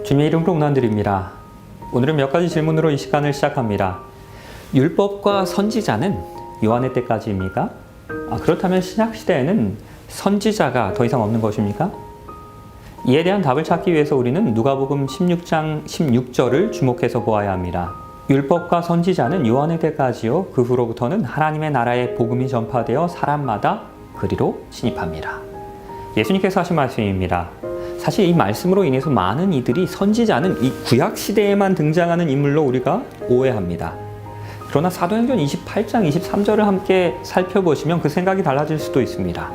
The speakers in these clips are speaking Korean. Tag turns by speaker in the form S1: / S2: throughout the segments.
S1: 주님의 이름으로 응원드립니다. 오늘은 몇 가지 질문으로 이 시간을 시작합니다. 율법과 선지자는 요한의 때까지입니까? 그렇다면 신약시대에는 선지자가 더 이상 없는 것입니까? 이에 대한 답을 찾기 위해서 우리는 누가복음 16장 16절을 주목해서 보아야 합니다. 율법과 선지자는 요한의 때까지요. 그 후로부터는 하나님의 나라의 복음이 전파되어 사람마다 그리로 진입합니다. 예수님께서 하신 말씀입니다. 사실 이 말씀으로 인해서 많은 이들이 선지자는 이 구약시대에만 등장하는 인물로 우리가 오해합니다. 그러나 사도행전 28장 23절을 함께 살펴보시면 그 생각이 달라질 수도 있습니다.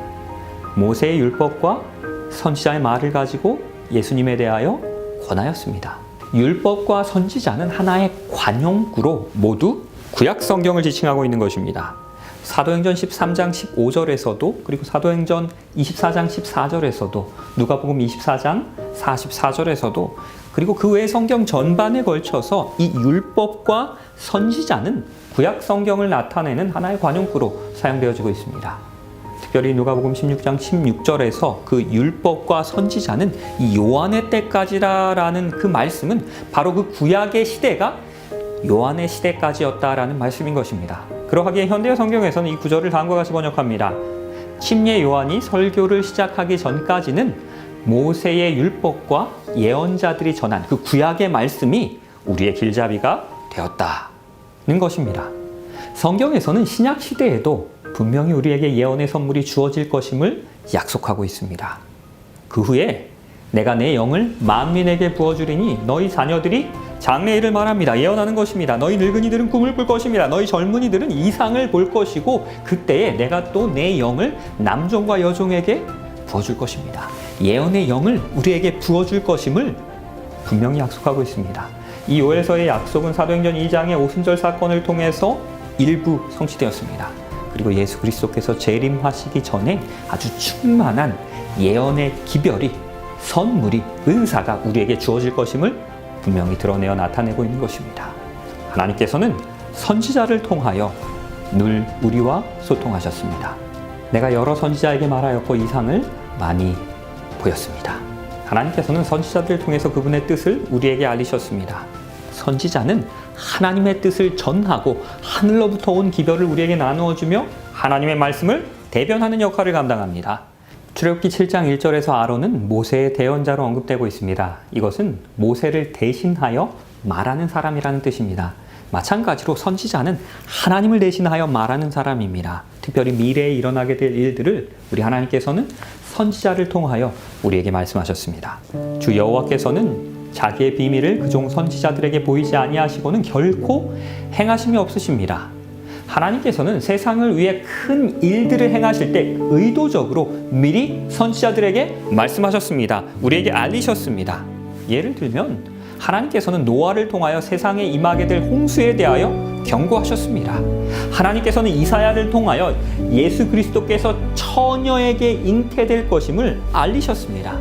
S1: 모세의 율법과 선지자의 말을 가지고 예수님에 대하여 권하였습니다. 율법과 선지자는 하나의 관용구로 모두 구약 성경을 지칭하고 있는 것입니다. 사도행전 13장 15절에서도 그리고 사도행전 24장 14절에서도 누가복음 24장 44절에서도 그리고 그 외의 성경 전반에 걸쳐서 이 율법과 선지자는 구약 성경을 나타내는 하나의 관용구로 사용되어지고 있습니다. 특별히 누가복음 16장 16절에서 그 율법과 선지자는 이 요한의 때까지라는 그 말씀은 바로 그 구약의 시대가 요한의 시대까지였다라는 말씀인 것입니다. 그러하기에 현대 성경에서는 이 구절을 다음과 같이 번역합니다. 침례 요한이 설교를 시작하기 전까지는 모세의 율법과 예언자들이 전한 그 구약의 말씀이 우리의 길잡이가 되었다는 것입니다. 성경에서는 신약 시대에도 분명히 우리에게 예언의 선물이 주어질 것임을 약속하고 있습니다. 그 후에 내가 내 영을 만민에게 부어주리니 너희 자녀들이 장래일을 말합니다. 예언하는 것입니다. 너희 늙은이들은 꿈을 꿀 것입니다. 너희 젊은이들은 이상을 볼 것이고 그때에 내가 또 내 영을 남종과 여종에게 부어줄 것입니다. 예언의 영을 우리에게 부어줄 것임을 분명히 약속하고 있습니다. 이 요엘서의 약속은 사도행전 2장의 오순절 사건을 통해서 일부 성취되었습니다. 그리고 예수 그리스도께서 재림하시기 전에 아주 충만한 예언의 기별이 선물이 은사가 우리에게 주어질 것임을 분명히 드러내어 나타내고 있는 것입니다. 하나님께서는 선지자를 통하여 늘 우리와 소통하셨습니다. 내가 여러 선지자에게 말하였고 이상을 많이 보였습니다. 하나님께서는 선지자들을 통해서 그분의 뜻을 우리에게 알리셨습니다. 선지자는 하나님의 뜻을 전하고 하늘로부터 온 기별을 우리에게 나누어주며 하나님의 말씀을 대변하는 역할을 감당합니다. 출애굽기 7장 1절에서 아론은 모세의 대언자로 언급되고 있습니다. 이것은 모세를 대신하여 말하는 사람이라는 뜻입니다. 마찬가지로 선지자는 하나님을 대신하여 말하는 사람입니다. 특별히 미래에 일어나게 될 일들을 우리 하나님께서는 선지자를 통하여 우리에게 말씀하셨습니다. 주 여호와께서는 자기의 비밀을 그종 선지자들에게 보이지 아니하시고는 결코 행하심이 없으십니다. 하나님께서는 세상을 위해 큰 일들을 행하실 때 의도적으로 미리 선지자들에게 말씀하셨습니다. 우리에게 알리셨습니다. 예를 들면 하나님께서는 노아를 통하여 세상에 임하게 될 홍수에 대하여 경고하셨습니다. 하나님께서는 이사야를 통하여 예수 그리스도께서 처녀에게 잉태될 것임을 알리셨습니다.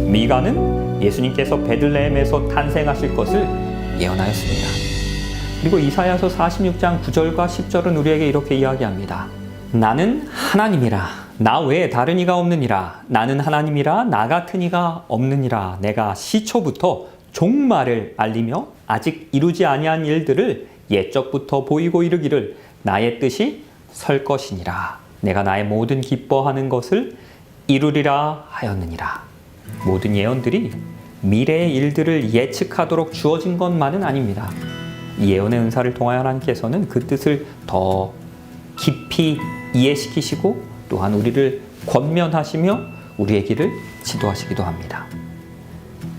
S1: 미가는 예수님께서 베들레헴에서 탄생하실 것을 예언하였습니다. 그리고 이사야서 46장 9절과 10절은 우리에게 이렇게 이야기합니다. 나는 하나님이라 나 외에 다른 이가 없느니라. 나는 하나님이라 나 같은 이가 없느니라. 내가 시초부터 종말을 알리며 아직 이루지 아니한 일들을 옛적부터 보이고 이르기를 나의 뜻이 설 것이니라. 내가 나의 모든 기뻐하는 것을 이루리라 하였느니라. 모든 예언들이 미래의 일들을 예측하도록 주어진 것만은 아닙니다. 이 예언의 은사를 통하여 하나님께서는 그 뜻을 더 깊이 이해시키시고 또한 우리를 권면하시며 우리의 길을 지도하시기도 합니다.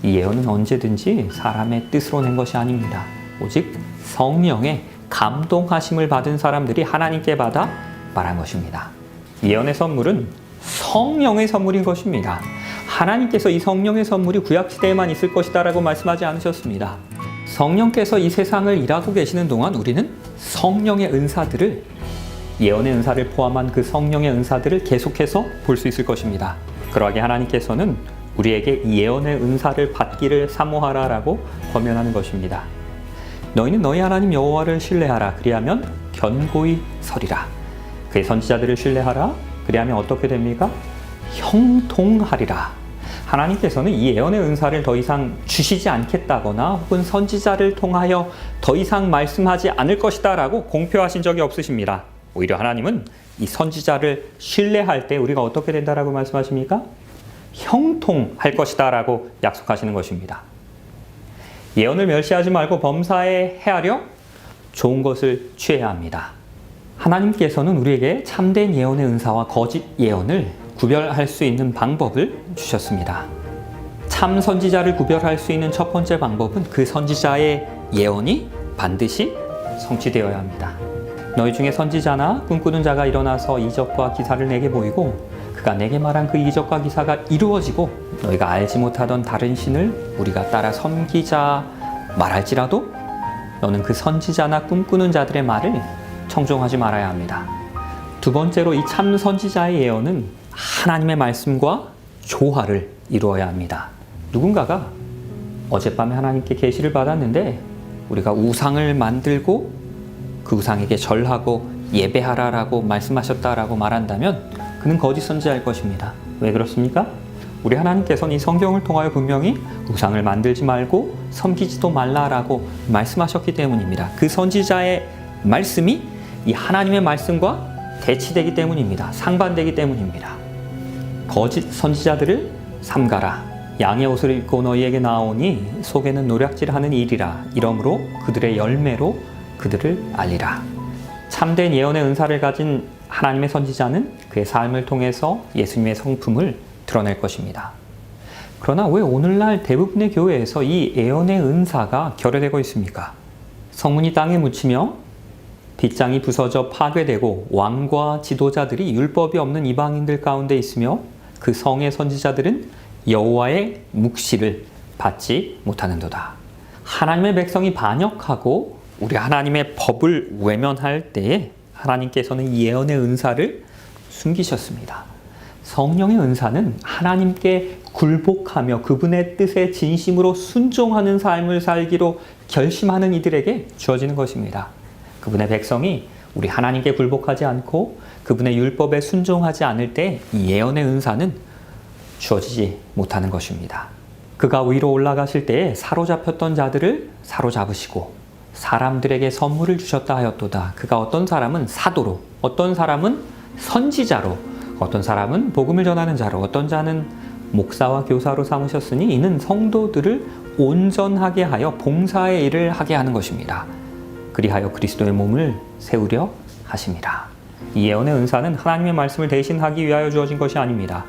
S1: 이 예언은 언제든지 사람의 뜻으로 낸 것이 아닙니다. 오직 성령의 감동하심을 받은 사람들이 하나님께 받아 말한 것입니다. 예언의 선물은 성령의 선물인 것입니다. 하나님께서 이 성령의 선물이 구약시대에만 있을 것이다 라고 말씀하지 않으셨습니다. 성령께서 이 세상을 일하고 계시는 동안 우리는 성령의 은사들을 예언의 은사를 포함한 그 성령의 은사들을 계속해서 볼 수 있을 것입니다. 그러하게 하나님께서는 우리에게 이 예언의 은사를 받기를 사모하라라고 권면하는 것입니다. 너희는 너희 하나님 여호와를 신뢰하라. 그리하면 견고히 서리라. 그의 선지자들을 신뢰하라. 그리하면 어떻게 됩니까? 형통하리라. 하나님께서는 이 예언의 은사를 더 이상 주시지 않겠다거나 혹은 선지자를 통하여 더 이상 말씀하지 않을 것이다 라고 공표하신 적이 없으십니다. 오히려 하나님은 이 선지자를 신뢰할 때 우리가 어떻게 된다라고 말씀하십니까? 형통할 것이다 라고 약속하시는 것입니다. 예언을 멸시하지 말고 범사에 헤아려 좋은 것을 취해야 합니다. 하나님께서는 우리에게 참된 예언의 은사와 거짓 예언을 구별할 수 있는 방법을 주셨습니다. 참 선지자를 구별할 수 있는 첫 번째 방법은 그 선지자의 예언이 반드시 성취되어야 합니다. 너희 중에 선지자나 꿈꾸는 자가 일어나서 이적과 기사를 내게 보이고 그가 내게 말한 그 이적과 기사가 이루어지고 너희가 알지 못하던 다른 신을 우리가 따라 섬기자 말할지라도 너는 그 선지자나 꿈꾸는 자들의 말을 청종하지 말아야 합니다. 두 번째로 이 참 선지자의 예언은 하나님의 말씀과 조화를 이루어야 합니다. 누군가가 어젯밤에 하나님께 계시를 받았는데 우리가 우상을 만들고 그 우상에게 절하고 예배하라라고 말씀하셨다라고 말한다면 그는 거짓 선지자일 것입니다. 왜 그렇습니까? 우리 하나님께서는 이 성경을 통하여 분명히 우상을 만들지 말고 섬기지도 말라라고 말씀하셨기 때문입니다. 그 선지자의 말씀이 이 하나님의 말씀과 대치되기 때문입니다. 상반되기 때문입니다. 거짓 선지자들을 삼가라. 양의 옷을 입고 너희에게 나오니 속에는 노략질하는 일이라. 이러므로 그들의 열매로 그들을 알리라. 참된 예언의 은사를 가진 하나님의 선지자는 그의 삶을 통해서 예수님의 성품을 드러낼 것입니다. 그러나 왜 오늘날 대부분의 교회에서 이 예언의 은사가 결여되고 있습니까? 성문이 땅에 묻히며 빗장이 부서져 파괴되고 왕과 지도자들이 율법이 없는 이방인들 가운데 있으며 그 성의 선지자들은 여호와의 묵시를 받지 못하는도다. 하나님의 백성이 반역하고 우리 하나님의 법을 외면할 때에 하나님께서는 이 예언의 은사를 숨기셨습니다. 성령의 은사는 하나님께 굴복하며 그분의 뜻에 진심으로 순종하는 삶을 살기로 결심하는 이들에게 주어지는 것입니다. 그분의 백성이 우리 하나님께 굴복하지 않고 그분의 율법에 순종하지 않을 때 이 예언의 은사는 주어지지 못하는 것입니다. 그가 위로 올라가실 때에 사로잡혔던 자들을 사로잡으시고 사람들에게 선물을 주셨다 하였도다. 그가 어떤 사람은 사도로, 어떤 사람은 선지자로, 어떤 사람은 복음을 전하는 자로, 어떤 자는 목사와 교사로 삼으셨으니 이는 성도들을 온전하게 하여 봉사의 일을 하게 하는 것입니다. 그리하여 그리스도의 몸을 세우려 하심이라. 이 예언의 은사는 하나님의 말씀을 대신하기 위하여 주어진 것이 아닙니다.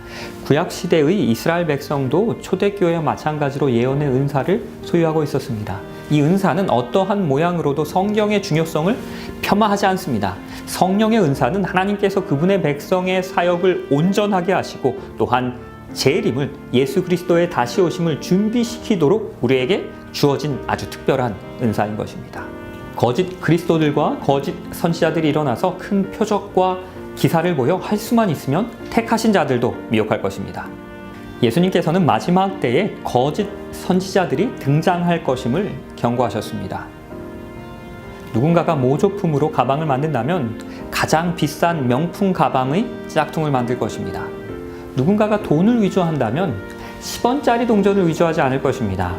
S1: 구약시대의 이스라엘 백성도 초대교회와 마찬가지로 예언의 은사를 소유하고 있었습니다. 이 은사는 어떠한 모양으로도 성경의 중요성을 폄하하지 않습니다. 성령의 은사는 하나님께서 그분의 백성의 사역을 온전하게 하시고 또한 재림을, 예수 그리스도의 다시 오심을 준비시키도록 우리에게 주어진 아주 특별한 은사인 것입니다. 거짓 그리스도들과 거짓 선지자들이 일어나서 큰 표적과 기사를 보여 할 수만 있으면 택하신 자들도 미혹할 것입니다. 예수님께서는 마지막 때에 거짓 선지자들이 등장할 것임을 경고하셨습니다. 누군가가 모조품으로 가방을 만든다면 가장 비싼 명품 가방의 짝퉁을 만들 것입니다. 누군가가 돈을 위조한다면 10원짜리 동전을 위조하지 않을 것입니다.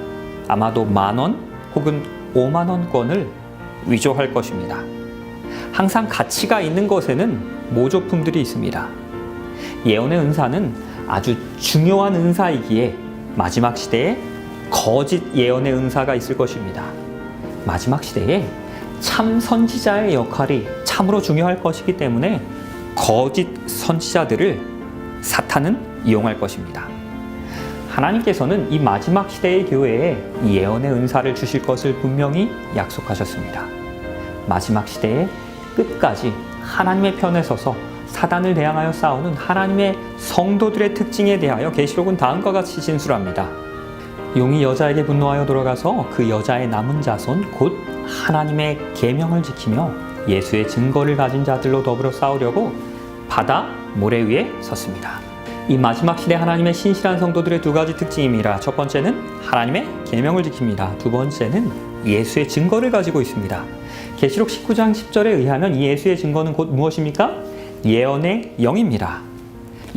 S1: 아마도 10,000원 혹은 50,000원권을 위조할 것입니다. 항상 가치가 있는 것에는 모조품들이 있습니다. 예언의 은사는 아주 중요한 은사이기에 마지막 시대에 거짓 예언의 은사가 있을 것입니다. 마지막 시대에 참 선지자의 역할이 참으로 중요할 것이기 때문에 거짓 선지자들을 사탄은 이용할 것입니다. 하나님께서는 이 마지막 시대의 교회에 이 예언의 은사를 주실 것을 분명히 약속하셨습니다. 마지막 시대의 끝까지 하나님의 편에 서서 사단을 대항하여 싸우는 하나님의 성도들의 특징에 대하여 계시록은 다음과 같이 진술합니다. 용이 여자에게 분노하여 돌아가서 그 여자의 남은 자손 곧 하나님의 계명을 지키며 예수의 증거를 가진 자들로 더불어 싸우려고 바다 모래 위에 섰습니다. 이 마지막 시대 하나님의 신실한 성도들의 두 가지 특징입니다. 첫 번째는 하나님의 계명을 지킵니다. 두 번째는 예수의 증거를 가지고 있습니다. 계시록 19장 10절에 의하면 이 예수의 증거는 곧 무엇입니까? 예언의 영입니다.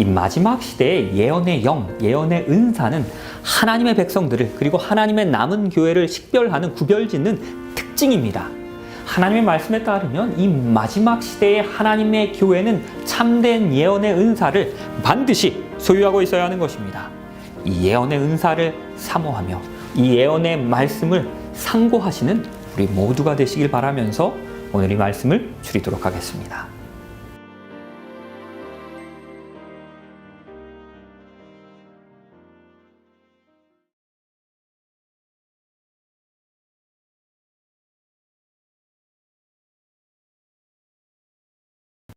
S1: 이 마지막 시대의 예언의 영, 예언의 은사는 하나님의 백성들을 그리고 하나님의 남은 교회를 식별하는 구별짓는 특징입니다. 하나님의 말씀에 따르면 이 마지막 시대의 하나님의 교회는 참된 예언의 은사를 반드시 소유하고 있어야 하는 것입니다. 이 예언의 은사를 사모하며 이 예언의 말씀을 상고하시는 우리 모두가 되시길 바라면서 오늘 이 말씀을 줄이도록 하겠습니다.